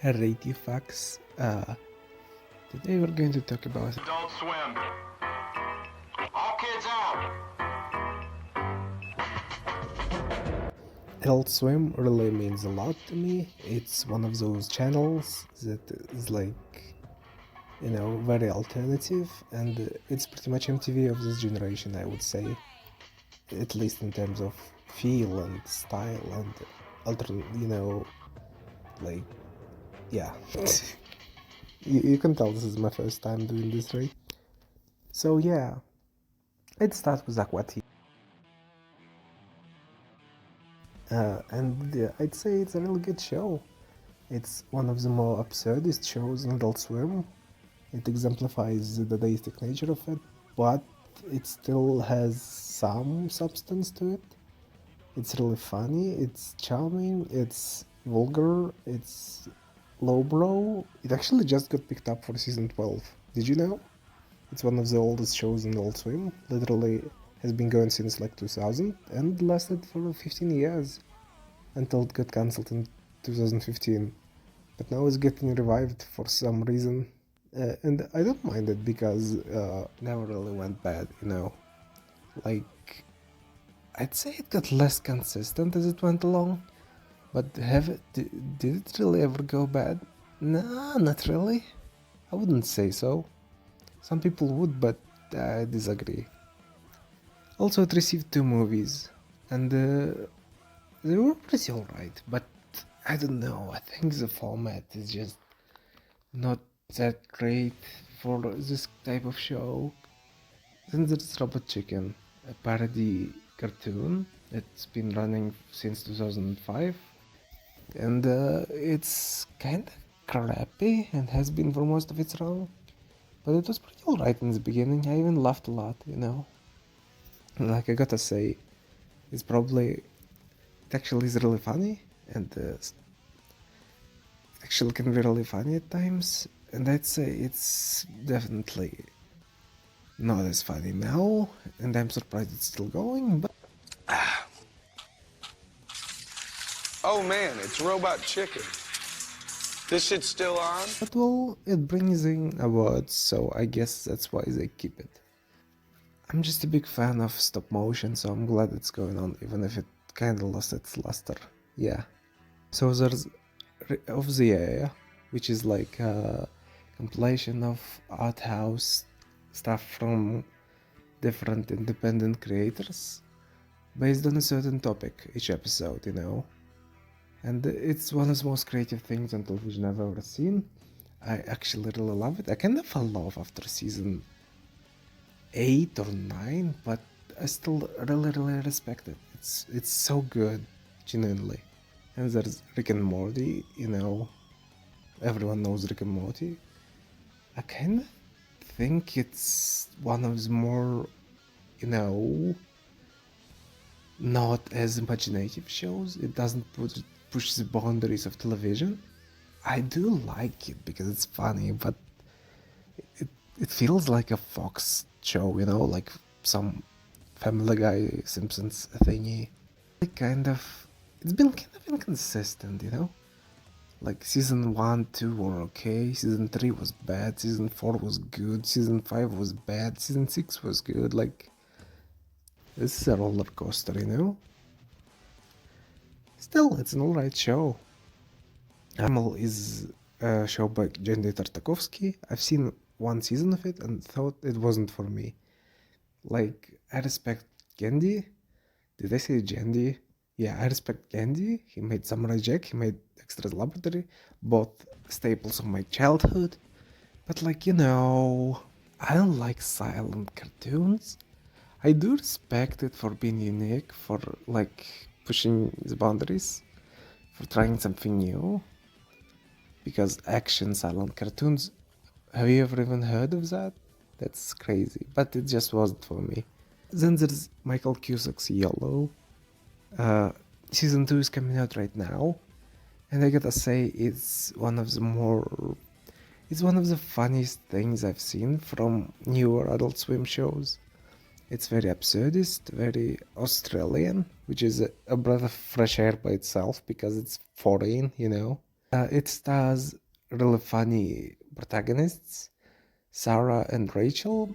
Rate facts. Today we're going to talk about Adult Swim. All kids out. Adult Swim. Really means a lot to me. It's one of those channels that is like, very alternative, and it's pretty much MTV of this generation, I would say, at least in terms of feel and style and alternate, like, yeah. You can tell this is my first time doing this, right? So yeah, I'd start with Aquati. And I'd say it's a really good show. It's one of the more absurdist shows in Adult Swim. It exemplifies the deistic nature of it, but it still has some substance to it. It's really funny, it's charming, it's vulgar, it's lowbrow. It actually just got picked up for season 12. Did you know? It's one of the oldest shows in Adult Swim. Literally has been going since like 2000 and lasted for 15 years until it got cancelled in 2015. But now it's getting revived for some reason. And I don't mind it because never really went bad, Like, I'd say it got less consistent as it went along. But did it really ever go bad? Nah, not really. I wouldn't say so. Some people would, but I disagree. Also, it received 2 movies, and they were pretty alright, but I don't know, I think the format is just not that great for this type of show. Then there's Robot Chicken, a parody cartoon that's been running since 2005, and it's kinda crappy and has been for most of its run, but it was pretty alright in the beginning. I even laughed a lot. Like, I gotta say, it's probably, it actually is really funny, and actually can be really funny at times, and I'd say it's definitely not as funny now, and I'm surprised it's still going, but Oh man, it's Robot Chicken. This shit's still on? well, it brings in awards, so I guess that's why they keep it. I'm just a big fan of stop motion, so I'm glad it's going on, even if it kinda lost its luster. Yeah. So there's of the Area, which is like a compilation of art house stuff from different independent creators based on a certain topic each episode. And it's one of the most creative things on television I've ever seen. I actually really love it. I kind of fell off after season 8 or 9, but I still really respect it. It's so good, genuinely. And there's Rick and Morty. Everyone knows Rick and Morty. I kind of think it's one of the more, you know, not as imaginative shows. It doesn't push the boundaries of television. I do like it because it's funny, but it feels like a Fox show, like some Family Guy, Simpsons thingy. It's been kind of inconsistent. Like season 1, 2 were okay, season 3 was bad, season 4 was good, season 5 was bad, season 6 was good. Like, this is a roller coaster. Still, it's an alright show. Primal is a show by Jendy Tartakovsky. I've seen 1 season of it and thought it wasn't for me. Like, I respect Gendy. Did I say Jendy? Yeah, I respect Gendy. He made Samurai Jack, he made Dexter's Laboratory, both staples of my childhood. But I don't like silent cartoons. I do respect it for being unique, for like pushing the boundaries, for trying something new. Because action silent cartoons, have you ever even heard of that? That's crazy, but it just wasn't for me. Then there's Michael Cusack's Yellow. Season 2 is coming out right now, and I gotta say it's one of the funniest things I've seen from newer Adult Swim shows. It's very absurdist, very Australian, which is a breath of fresh air by itself because it's foreign. It stars really funny protagonists, Sarah and Rachel.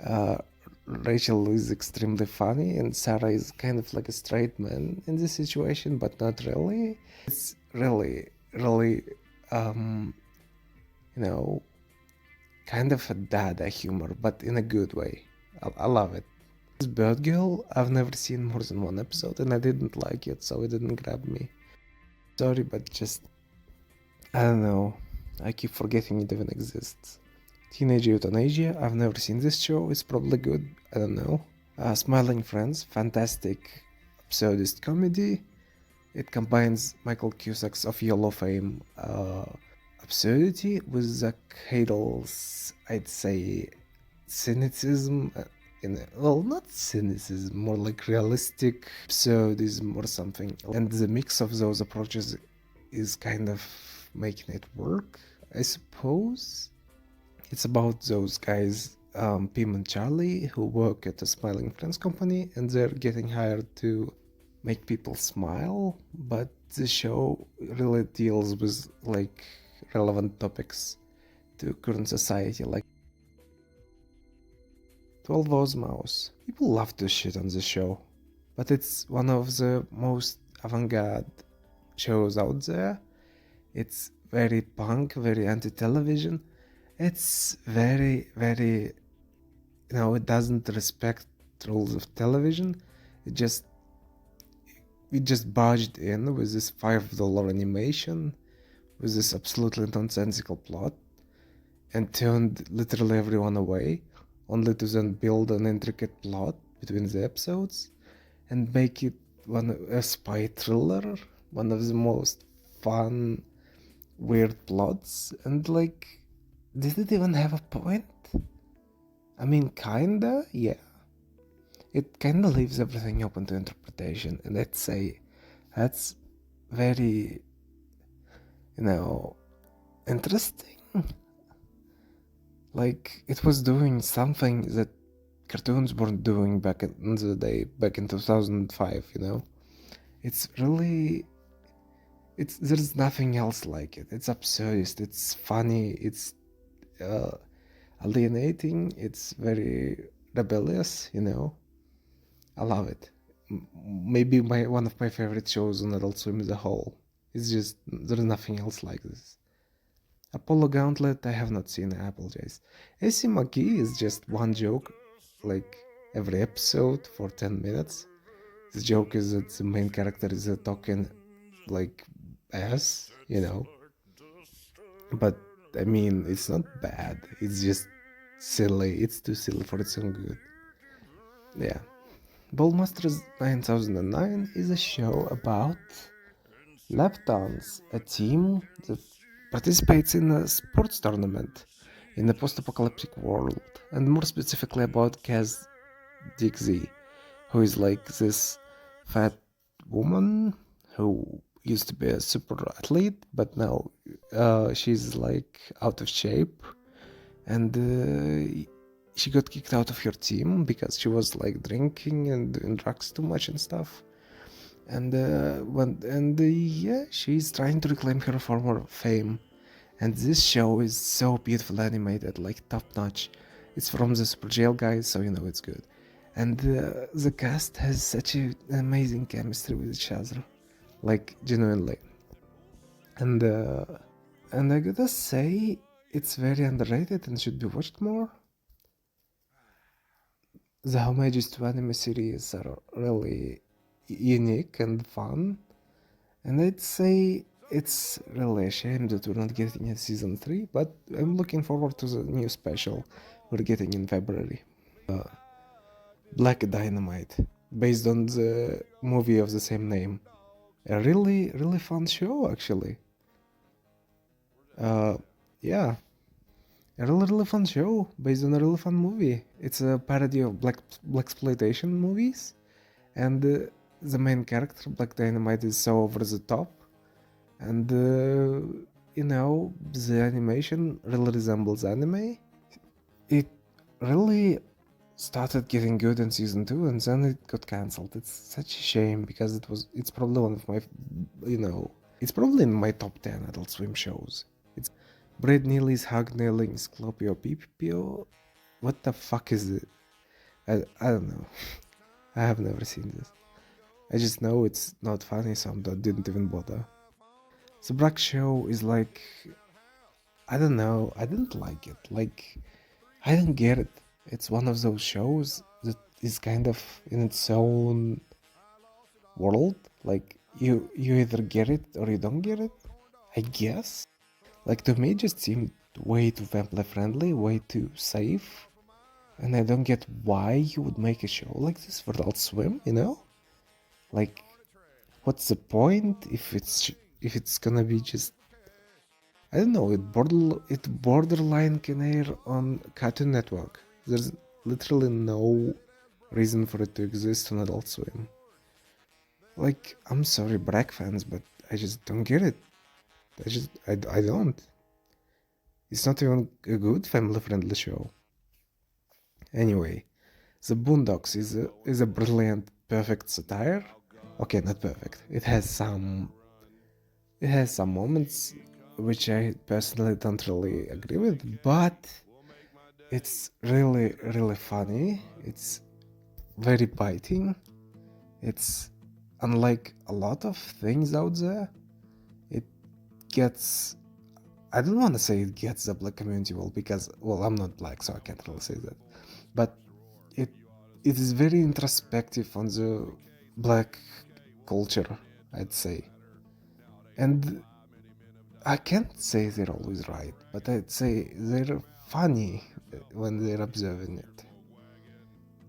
Uh, Rachel is extremely funny, and Sarah is kind of like a straight man in this situation, but not really. It's really, really, um, you know, kind of a dada humor, but in a good way. I love it. This Bird Girl, I've never seen more than one episode, and I didn't like it, so it didn't grab me. Sorry, but just, I don't know. I keep forgetting it even exists. Teenage Euthanasia, I've never seen this show, it's probably good, I don't know. Smiling Friends, fantastic absurdist comedy. It combines Michael Cusack's of YOLO fame absurdity with Zach Hadel's, I'd say, cynicism. Well, not cynicism, more like realistic absurdism or something. And the mix of those approaches is kind of making it work, I suppose. It's about those guys, Pim and Charlie, who work at a Smiling Friends company, and they're getting hired to make people smile. But the show really deals with like relevant topics to current society, like 12 Hours Mouse. People love to shit on the show, but it's one of the most avant-garde shows out there. It's very punk, very anti-television. It's very, very, it doesn't respect rules of television. We just barged in with this $5 animation, with this absolutely nonsensical plot, and turned literally everyone away, only to then build an intricate plot between the episodes and make it a spy thriller, one of the most fun, weird plots. And like, did it even have a point? I mean, kinda, yeah. It kinda leaves everything open to interpretation, and I'd say that's very, interesting. Like, it was doing something that cartoons weren't doing back in the day, back in 2005, It's really, there's nothing else like it. It's absurdist, it's funny, it's alienating, it's very rebellious, I love it. Maybe one of my favorite shows on Adult Swim as a whole. It's just, there's nothing else like this. Apollo Gauntlet, I have not seen, I apologize. AC McGee is just one joke, like every episode for 10 minutes. The joke is that the main character is a talking like ass, But I mean, it's not bad. It's just silly. It's too silly for its own good. Yeah. Ballmasters 9009 is a show about Leptons, a team that participates in a sports tournament in a post-apocalyptic world, and more specifically about Kaz Dixie, who is like this fat woman who used to be a super athlete, but now she's like out of shape, and she got kicked out of her team because she was like drinking and doing drugs too much and stuff. And yeah, she's trying to reclaim her former fame. And this show is so beautifully animated, like top notch. It's from the Super Jail guys, so it's good. And the cast has such an amazing chemistry with each other, like genuinely. And I gotta say, it's very underrated and should be watched more. The homages to anime series are really unique and fun, and I'd say it's really a shame that we're not getting a season 3, but I'm looking forward to the new special we're getting in February. Black Dynamite, based on the movie of the same name. A really, really fun show, actually. Yeah, a really, really fun show based on a really fun movie. It's a parody of blaxploitation movies, and the main character, Black Dynamite, is so over the top, and the animation really resembles anime. It really started getting good in season 2, and then it got cancelled. It's such a shame because it's probably one of my It's probably in my top 10 Adult Swim shows. It's Bread Neely's Hug Nailing Sclopio Pipio. What the fuck is it? I don't know. I have never seen this. I just know it's not funny, so I didn't even bother. The Brack show is like, I don't know, I didn't like it. Like, I don't get it. It's one of those shows that is kind of in its own world. Like, you either get it or you don't get it, I guess. Like, to me, it just seemed way too family friendly, way too safe. And I don't get why you would make a show like this for Adult Swim, you know? Like, what's the point if it's gonna be just, I don't know, it borderline can air on Cartoon Network. There's literally no reason for it to exist on Adult Swim. Like, I'm sorry, Brack fans, but I just don't get it. I don't. It's not even a good family-friendly show. Anyway, The Boondocks is a brilliant, perfect satire. Okay, not perfect. It has some moments which I personally don't really agree with, but it's really, really funny. It's very biting. It's unlike a lot of things out there. It gets, I don't want to say it gets the black community well, because, well, I'm not black, so I can't really say that. But it is very introspective on the black culture, I'd say. And I can't say they're always right, but I'd say they're funny when they're observing it.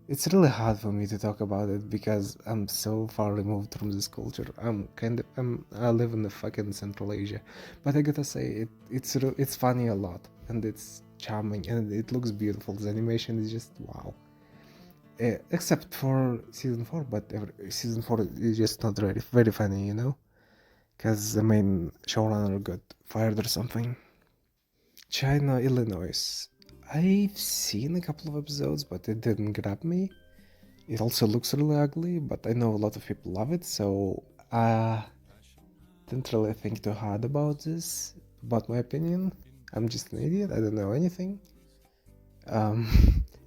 It's really hard for me to talk about it because I'm so far removed from this culture. I live in the fucking Central Asia, but I gotta say it's funny a lot, and it's charming, and it looks beautiful. The animation is just wow. Except for season 4, but season 4 is just not very, very funny, you know? Because the main showrunner got fired or something. China, Illinois. I've seen a couple of episodes, but it didn't grab me. It also looks really ugly, but I know a lot of people love it, so I didn't really think too hard about this, about my opinion. I'm just an idiot, I don't know anything.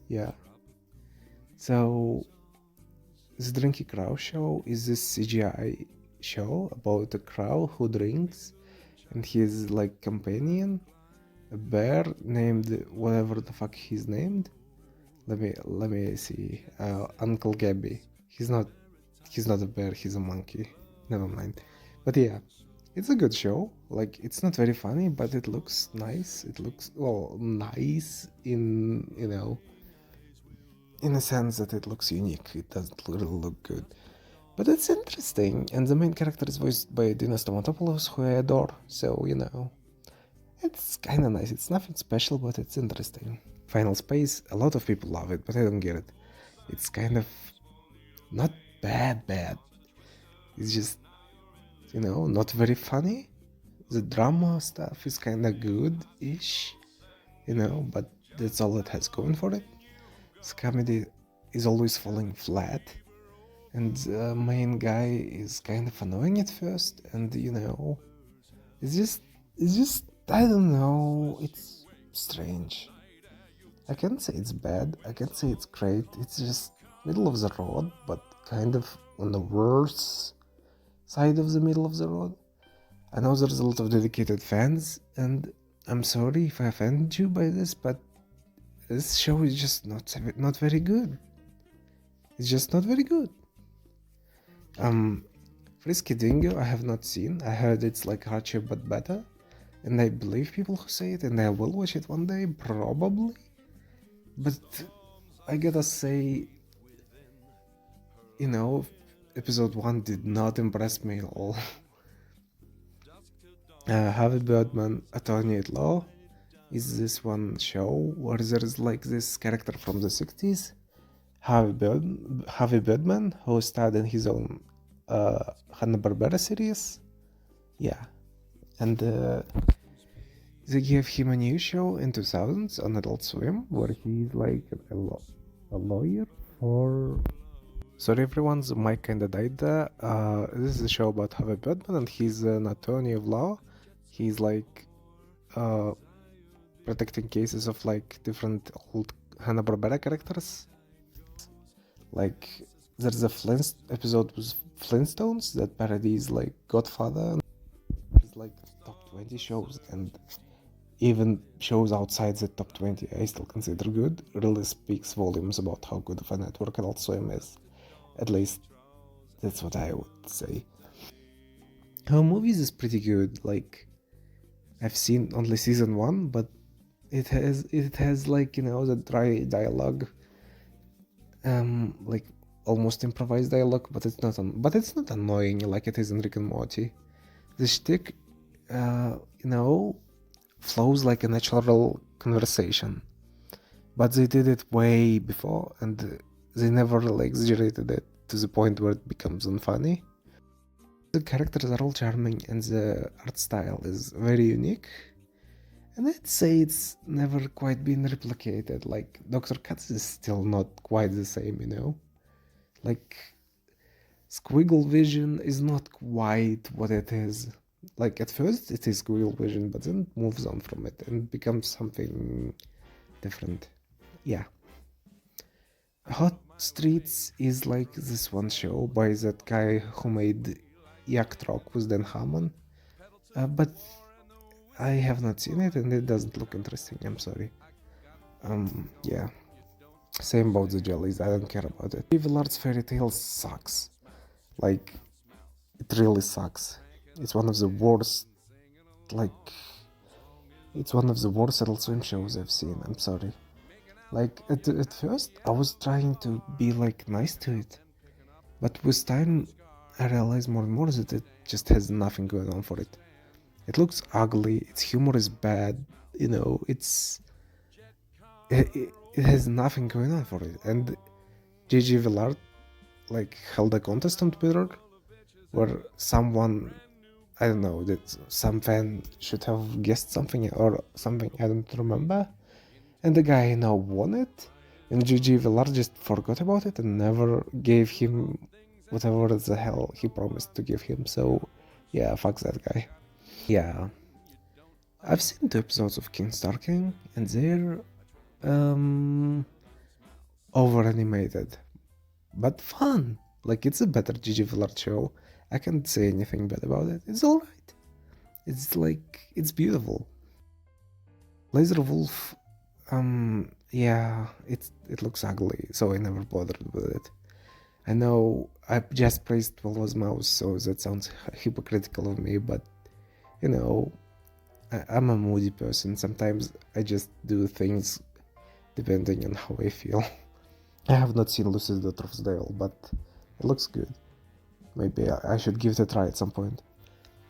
Yeah. So, the Drinky Crow show is this CGI show about a crow who drinks, and his like companion, a bear named whatever the fuck he's named. Let me see. Uncle Gabby. He's not a bear. He's a monkey. Never mind. But yeah, it's a good show. Like, it's not very funny, but it looks nice. It looks, well, nice in, you know, in a sense that it looks unique. It doesn't really look good. But it's interesting, and the main character is voiced by Dinos Stamatopoulos, who I adore, so, you know, it's kinda nice. It's nothing special, but it's interesting. Final Space, a lot of people love it, but I don't get it. It's kind of not bad. It's just, you know, not very funny. The drama stuff is kinda good-ish, you know, but that's all it has going for it. The comedy is always falling flat, and the main guy is kind of annoying at first, and, you know, it's just, I don't know, it's strange. I can't say it's bad, I can't say it's great, it's just middle of the road, but kind of on the worse side of the middle of the road. I know there's a lot of dedicated fans, and I'm sorry if I offended you by this, but this show is just not very good. It's just not very good. Frisky Dingo I have not seen. I heard it's like Archer but better, and I believe people who say it, and I will watch it one day, probably. But I gotta say, you know, episode 1 did not impress me at all. Harvey Birdman, Attorney at Law, is this one show where there's like this character from the 60s, Harvey Birdman, who starred in his own Hanna-Barbera series. Yeah. And they gave him a new show in 2000s on Adult Swim, where he's like a lawyer for Sorry everyone, the mic kinda died there. This is a show about Harvey Birdman, and he's an attorney of law. He's like protecting cases of like different old Hanna-Barbera characters. Like there's a episode with Flintstones that parodies like Godfather. It's like top 20 shows, and even shows outside the top 20 I still consider good. Really speaks volumes about how good of a network Adult Swim is. At least that's what I would say. Her movies is pretty good. Like I've seen only season 1, but it has like, you know, the dry dialogue, like almost improvised dialogue, but it's not annoying like it is in Rick and Morty. The shtick, you know, flows like a natural conversation, but they did it way before, and they never like exaggerated it to the point where it becomes unfunny. The characters are all charming, and the art style is very unique, and I'd say it's never quite been replicated. Like Dr. Katz is still not quite the same, you know? Like Squiggle Vision is not quite what it is. Like at first it is Squiggle Vision, but then it moves on from it and becomes something different. Yeah. Hot Streets is like this one show by that guy who made Yak Rock with Dan Harmon, but I have not seen it and it doesn't look interesting, I'm sorry. Yeah. Same about the jellies, I don't care about it. Evil Arts Fairy Tale sucks. Like, it really sucks. It's one of the worst, it's one of the worst Adult Swim shows I've seen, I'm sorry. Like, at first, I was trying to be, like, nice to it. But with time, I realized more and more that it just has nothing going on for it. It looks ugly, its humor is bad, you know, it has nothing going on for it. And Gigi Villard, like, held a contest on Twitter where someone, I don't know, that some fan should have guessed something or something, I don't remember. And the guy now won it, and Gigi Villard just forgot about it and never gave him whatever the hell he promised to give him. So, yeah, fuck that guy. Yeah. I've seen 2 episodes of King Star King, and they're over animated, but fun. Like, it's a better Gigi Villard show. I can't say anything bad about it. It's alright. It's like, it's beautiful. Laser Wolf, yeah, it looks ugly, so I never bothered with it. I know I just praised 12's Mouse, so that sounds hypocritical of me, but, you know, I'm a moody person. Sometimes I just do things depending on how I feel. I have not seen Lucy's Daughter of Dale, but it looks good. Maybe I should give it a try at some point.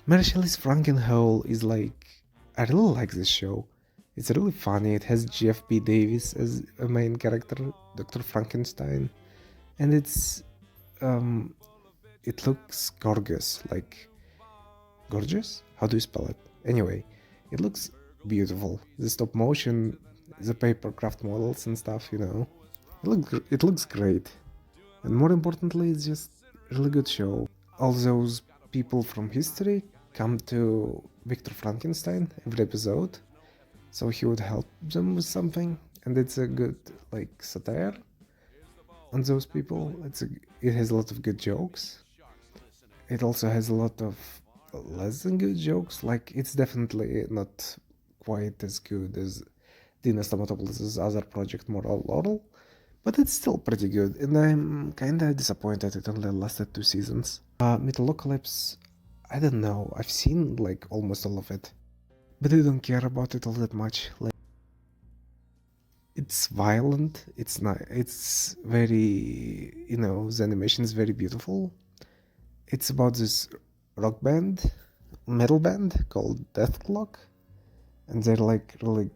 Mary Shelley's Frankenhole is like, I really like this show. It's really funny. It has Jeff.B. Davis as a main character, Dr. Frankenstein, and it looks gorgeous. Like, gorgeous? How do you spell it? Anyway, it looks beautiful. The stop motion, the paper craft models and stuff, you know. It looks great. And more importantly, it's just a really good show. All those people from history come to Victor Frankenstein every episode, so he would help them with something, and it's a good, like, satire on those people. It has a lot of good jokes. It also has a lot of less than good jokes. Like, it's definitely not quite as good as Dina Stamatopoulos' other project, Moral Laurel, but it's still pretty good, and I'm kinda disappointed it only lasted 2 seasons. Metalocalypse, I don't know, I've seen like almost all of it, but I don't care about it all that much. Like, it's violent, it's very, you know, the animation is very beautiful. It's about this metal band called Death Clock, and they're like really,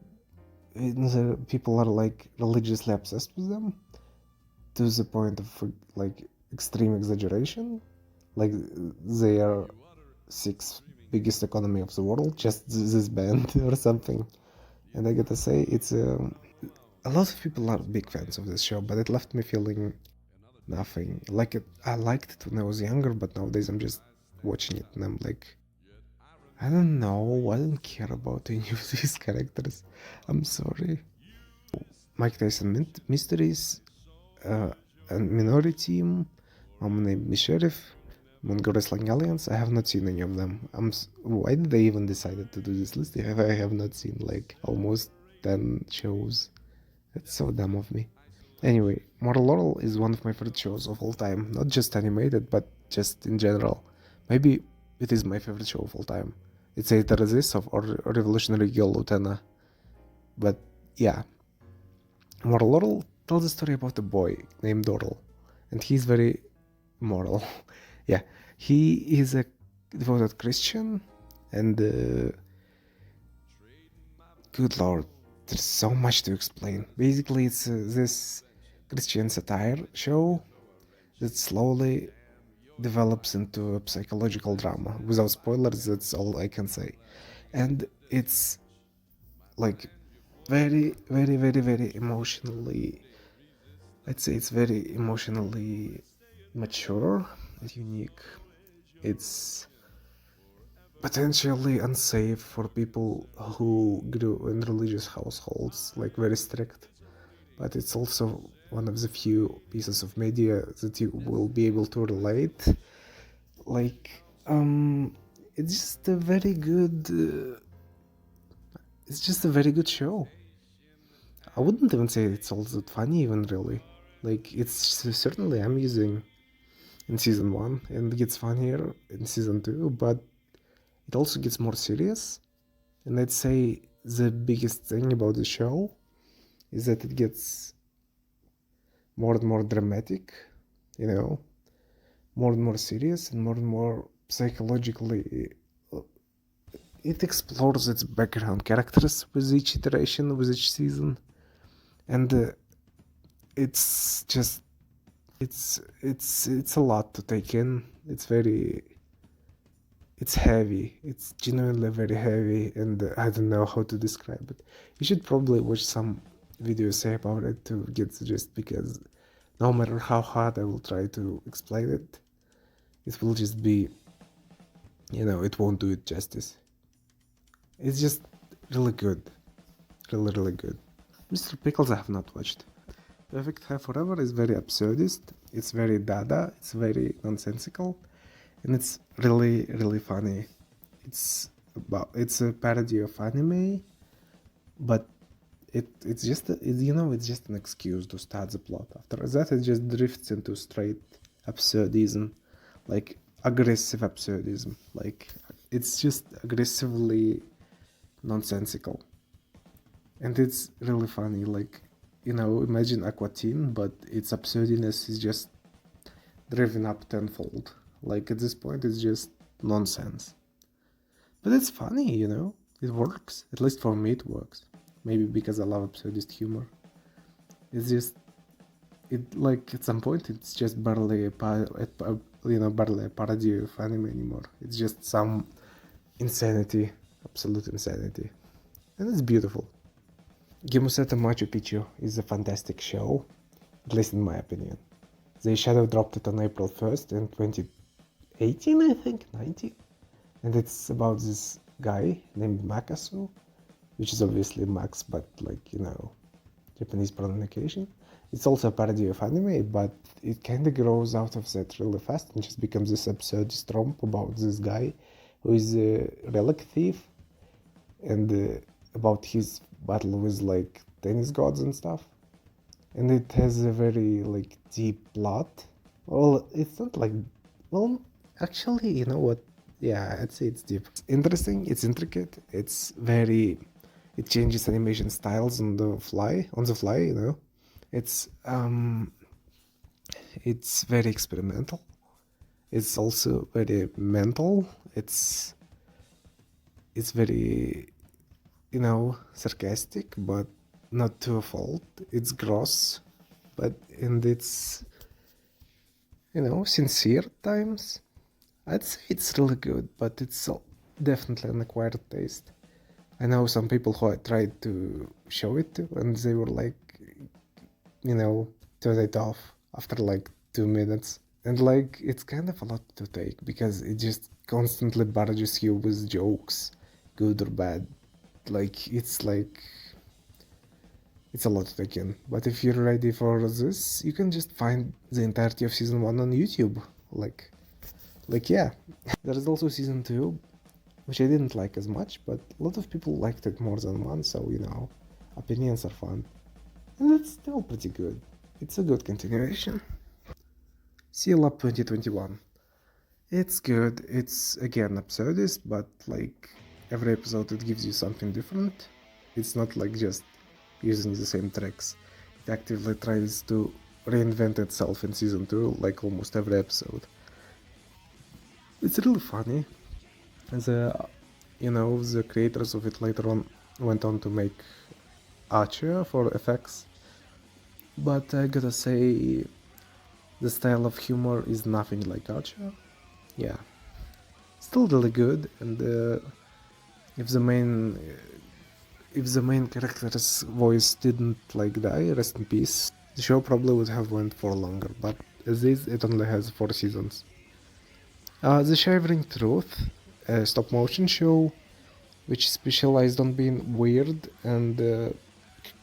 people are like religiously obsessed with them to the point of like extreme exaggeration. Like, they are 6th biggest economy of the world, just this band or something. And I gotta say, it's a lot of people are big fans of this show, but it left me feeling nothing. Like I liked it when I was younger, but nowadays I'm just watching it and I'm like, I don't know, I don't care about any of these characters. I'm sorry. Mike Tyson Mysteries, and Minority Team, Mama Named Me Sheriff, Mongo Wrestling Alliance. I have not seen any of them. Why did they even decided to do this list if I have not seen like almost 10 shows? That's so dumb of me. Anyway, Moral Laurel is one of my favorite shows of all time. Not just animated, but just in general. Maybe it is my favorite show of all time. It's either this or Revolutionary Girl Utena. But yeah, Moral Laurel tells a story about a boy named Doral, and he's very moral. Yeah, he is a devoted Christian, and good lord, there's so much to explain. Basically, it's this Christian satire show that slowly develops into a psychological drama. Without spoilers, that's all I can say. And it's like very, very, very, very emotionally, I'd say it's very emotionally mature and unique. It's potentially unsafe for people who grew in religious households, like very strict. But it's also one of the few pieces of media that you will be able to relate. Like, it's just a very good. It's just a very good show. I wouldn't even say it's all that funny, even really. Like, it's certainly amusing in season 1 and it gets funnier in season 2, but it also gets more serious. And I'd say the biggest thing about the show is that it gets more and more dramatic, you know, more and more serious and more psychologically. It explores its background characters with each iteration, with each season, and it's just it's a lot to take in. It's heavy. It's genuinely very heavy, and I don't know how to describe it. You should probably watch some videos say about it to get the gist, because no matter how hard I will try to explain it, it will just be, it won't do it justice. It's just really good. Really, really good. Mr. Pickles I have not watched. Perfect Hair Forever is very absurdist, it's very dada, it's very nonsensical, and it's really, really funny. It's a parody of anime, but it's just it's just an excuse to start the plot. After that, it just drifts into straight absurdism, like aggressive absurdism. Like it's just aggressively nonsensical, and it's really funny. Like imagine Aqua Teen, but its absurdness is just driven up tenfold. Like at this point, it's just nonsense. But it's funny, It works. At least for me, it works. Maybe because I love absurdist humor. It's just, at some point, it's just barely barely a parody of anime anymore. It's just some insanity, absolute insanity, and it's beautiful. Gimuseta Machu Picchu is a fantastic show, at least in my opinion. They shadow dropped it on April 1st in 2018, I think, 19. And it's about this guy named Makasu, which is obviously Max, but Japanese pronunciation. It's also a parody of anime, but it kind of grows out of that really fast and just becomes this absurdist romp about this guy who is a relic thief and about his battle with tennis gods and stuff. And it has a very deep plot. Well, it's not actually, you know what? Yeah, I'd say it's deep. It's interesting, it's intricate, it changes animation styles on the fly, It's very experimental. It's also very mental. It's very, sarcastic, but not to a fault. It's gross, and it's, sincere at times. I'd say it's really good, but it's definitely an acquired taste. I know some people who I tried to show it to, and they were turn it off after 2 minutes. And like it's kind of a lot to take because it just constantly barrages you with jokes, good or bad. It's a lot to take in. But if you're ready for this, you can just find the entirety of season 1 on YouTube. Yeah. There is also season 2, which I didn't like as much, but a lot of people liked it more than one, so opinions are fun. And it's still pretty good. It's a good continuation. Seal Up 2021. It's good. It's again absurdist, but like every episode it gives you something different. It's not like just using the same tricks. It actively tries to reinvent itself in season 2, like almost every episode. It's really funny. The creators of it later on went on to make Archer for FX, but I gotta say, the style of humor is nothing like Archer. Yeah, still really good, and if the main character's voice didn't die, rest in peace, the show probably would have went for longer, but as is, it only has 4 seasons. The Shivering Truth, a stop motion show which specialized on being weird and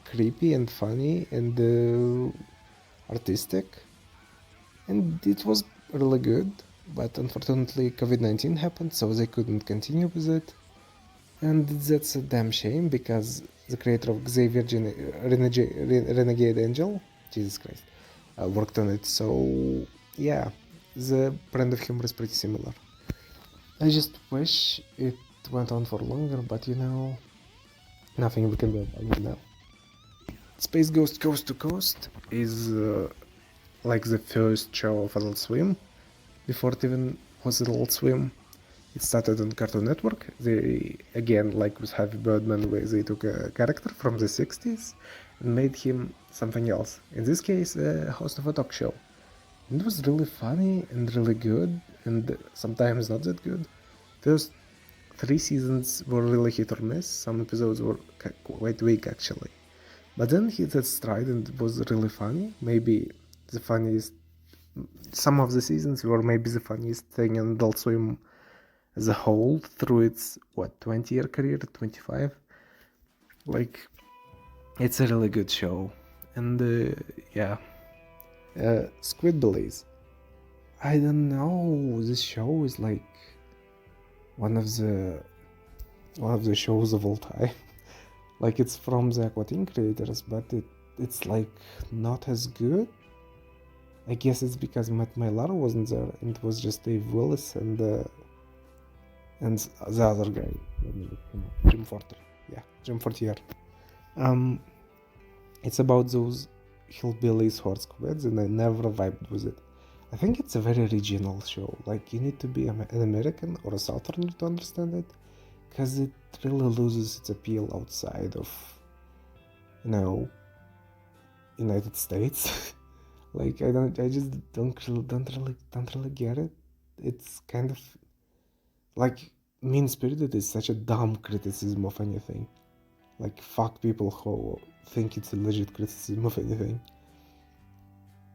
creepy and funny and artistic, and it was really good, but unfortunately COVID-19 happened, so they couldn't continue with it. And that's a damn shame because the creator of Xavier Renegade Angel, Jesus Christ, worked on it. So yeah, the brand of humor is pretty similar. I just wish it went on for longer, but nothing we can do about it now. Space Ghost Coast to Coast is like the first show of Adult Swim, before it even was Adult Swim. It started on Cartoon Network. They, again, like with Harvey Birdman, where they took a character from the 60s and made him something else. In this case, a host of a talk show. And it was really funny and really good, and sometimes not that good. First 3 seasons were really hit or miss. Some episodes were quite weak, actually. But then he hit its stride and it was really funny. Maybe the funniest... Some of the seasons were maybe the funniest thing in Adult Swim as a whole through its 20-year career, 25. It's a really good show. And yeah, Squidbillies, I don't know, this show is like one of the shows of all time. It's from the Aquatine creators, but it's not as good. I guess it's because Matt Mylar wasn't there, and it was just Dave Willis and the other guy, Jim Fortier. Yeah, Jim Fortier. It's about those hillbillies who are squids, and I never vibed with it. I think it's a very regional show. You need to be an American or a Southerner to understand it, because it really loses its appeal outside of, United States. I just don't really get it. It's kind of mean-spirited is such a dumb criticism of anything. Fuck people who think it's a legit criticism of anything.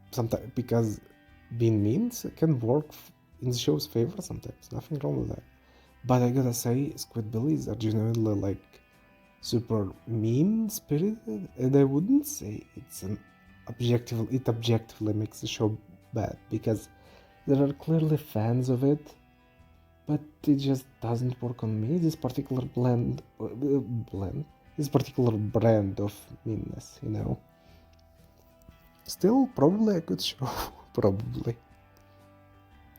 Sometimes, because being mean can work in the show's favor sometimes. Nothing wrong with that. But I gotta say, Squidbillies are genuinely super mean-spirited, and I wouldn't say it objectively makes the show bad, because there are clearly fans of it, but it just doesn't work on me. This particular this particular brand of meanness, Still, probably a good show. Probably.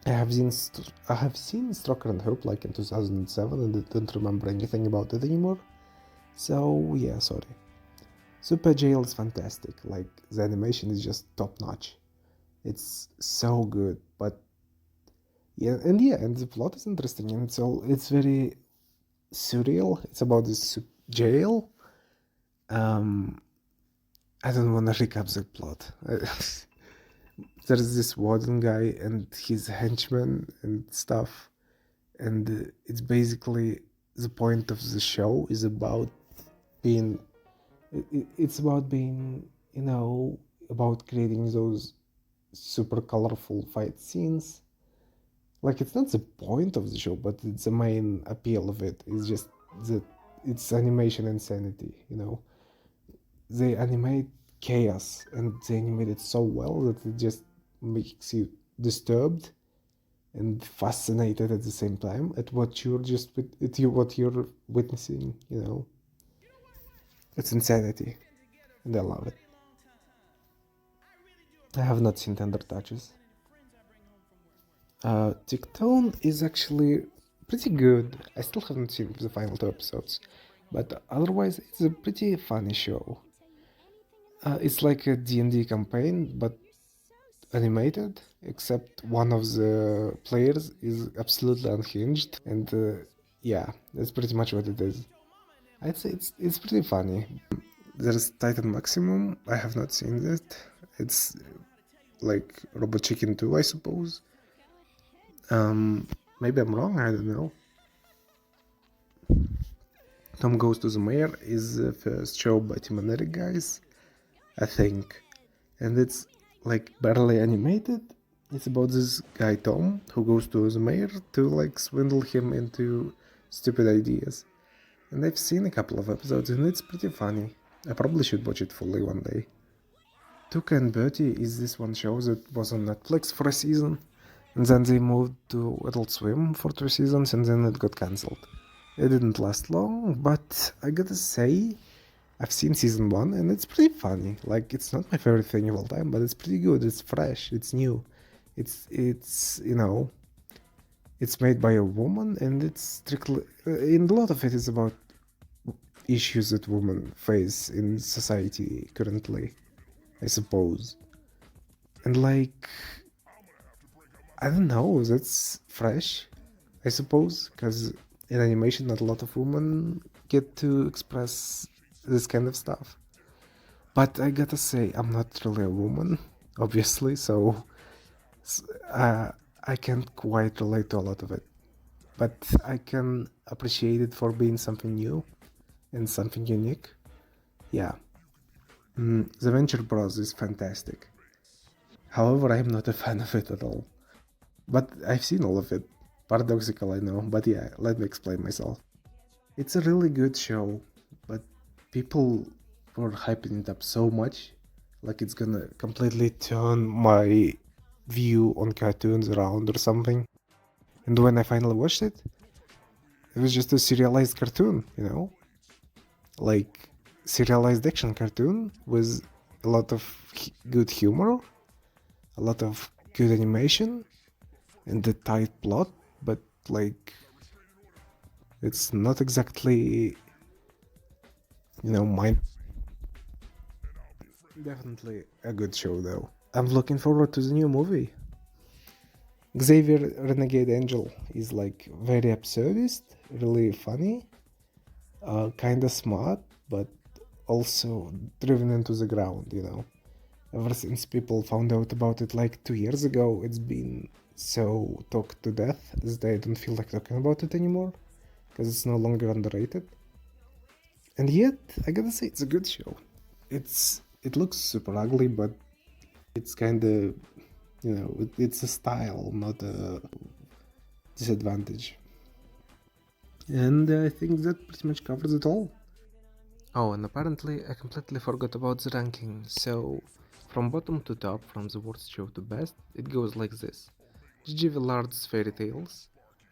I have seen Stroker and Hope in 2007, and I don't remember anything about it anymore. So yeah, sorry. Super Jail is fantastic. The animation is just top notch. It's so good, but and the plot is interesting, and it's very surreal. It's about this jail. I don't want to recap the plot. There's this warden guy and his henchmen and stuff, and it's basically the point of the show is about being, about creating those super colorful fight scenes. Like, it's not the point of the show, but it's the main appeal of it. It's just that it's animation insanity, you know. They animate chaos, and they animate it so well that it just makes you disturbed and fascinated at the same time at what you're what you're witnessing, you know. It's insanity, and I love it. I have not seen Tender Touches. Tectone is actually pretty good. I still haven't seen the final 2 episodes, but otherwise it's a pretty funny show. It's like a D&D campaign, but animated, except one of the players is absolutely unhinged, and yeah, that's pretty much what it is. I'd say it's pretty funny. There's Titan Maximum. I have not seen it. It's like Robot Chicken 2, I suppose. Maybe I'm wrong. I don't know. Tom Goes to the Mayor is the first show by Tim and Eric guys, I think, and it's like barely animated. It's about this guy Tom who goes to the mayor to like swindle him into stupid ideas. And I've seen a couple of episodes and it's pretty funny. I probably should watch it fully one day. Tuca and Bertie is this one show that was on Netflix for a season, and then they moved to Adult Swim for 2 seasons, and then it got cancelled. It didn't last long, but I gotta say, I've seen season 1 and it's pretty funny. Like, it's not my favorite thing of all time, but it's pretty good. It's fresh. It's new. It's you know, it's made by a woman, and it's strictly and a lot of it is about issues that women face in society currently, I suppose. And like, I don't know, that's fresh, I suppose, because in animation not a lot of women get to express this kind of stuff. But I gotta say, I'm not really a woman, obviously, so I can't quite relate to a lot of it. But I can appreciate it for being something new and something unique. Yeah. The Venture Bros is fantastic. However, I'm not a fan of it at all. But I've seen all of it. Paradoxical, I know, but yeah, let me explain myself. It's a really good show, but people were hyping it up so much, like it's gonna completely turn my view on cartoons around or something. And when I finally watched it, it was just a serialized cartoon, you know? Like, serialized action cartoon with a lot of good humor, a lot of good animation, and a tight plot, but like, it's not exactly, you know, mine. Definitely a good show though. I'm looking forward to the new movie. Xavier Renegade Angel is like very absurdist, really funny, kinda smart, but also driven into the ground, you know. Ever since people found out about it like 2 years ago, it's been so talked to death that I don't feel like talking about it anymore, because it's no longer underrated. And yet, I gotta say, it's a good show. It looks super ugly, but it's kinda, you know, it's a style, not a disadvantage. And I think that pretty much covers it all. Oh, and apparently I completely forgot about the ranking, so from bottom to top, from the worst show to best, it goes like this. Gigi Villard's Fairy Tales,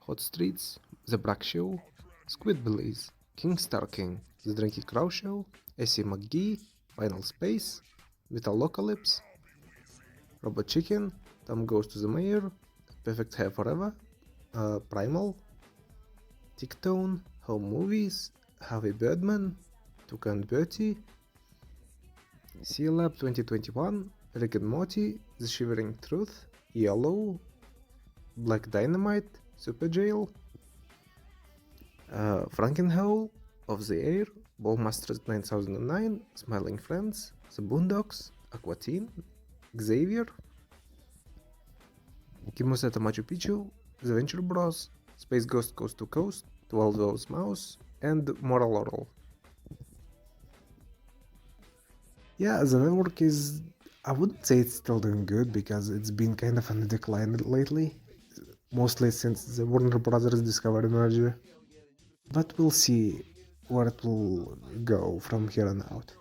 Hot Streets, The Brack Show, Squidbillies, King Star King, The Drinky Crow Show, A.C. McGee, Final Space, Metalocalypse, Robot Chicken, Tom Goes to the Mayor, Perfect Hair Forever, Primal, Tectone, Home Movies, Harvey Birdman, Tuca and Bertie, C-Lab 2021, Rick and Morty, The Shivering Truth, Yellow, Black Dynamite, Super Jail, Frankenhole, Of the Air, Ballmasters 9009, Smiling Friends, The Boondocks, Aqua Teen, Xavier, Kimoseta Machu Picchu, The Venture Bros, Space Ghost Coast to Coast, 12 Hours Mouse, and Moral Oral. Yeah, the network is I wouldn't say it's still doing good because it's been kind of on the decline lately, mostly since the Warner Brothers Discovery merger. But we'll see where it will go from here on out.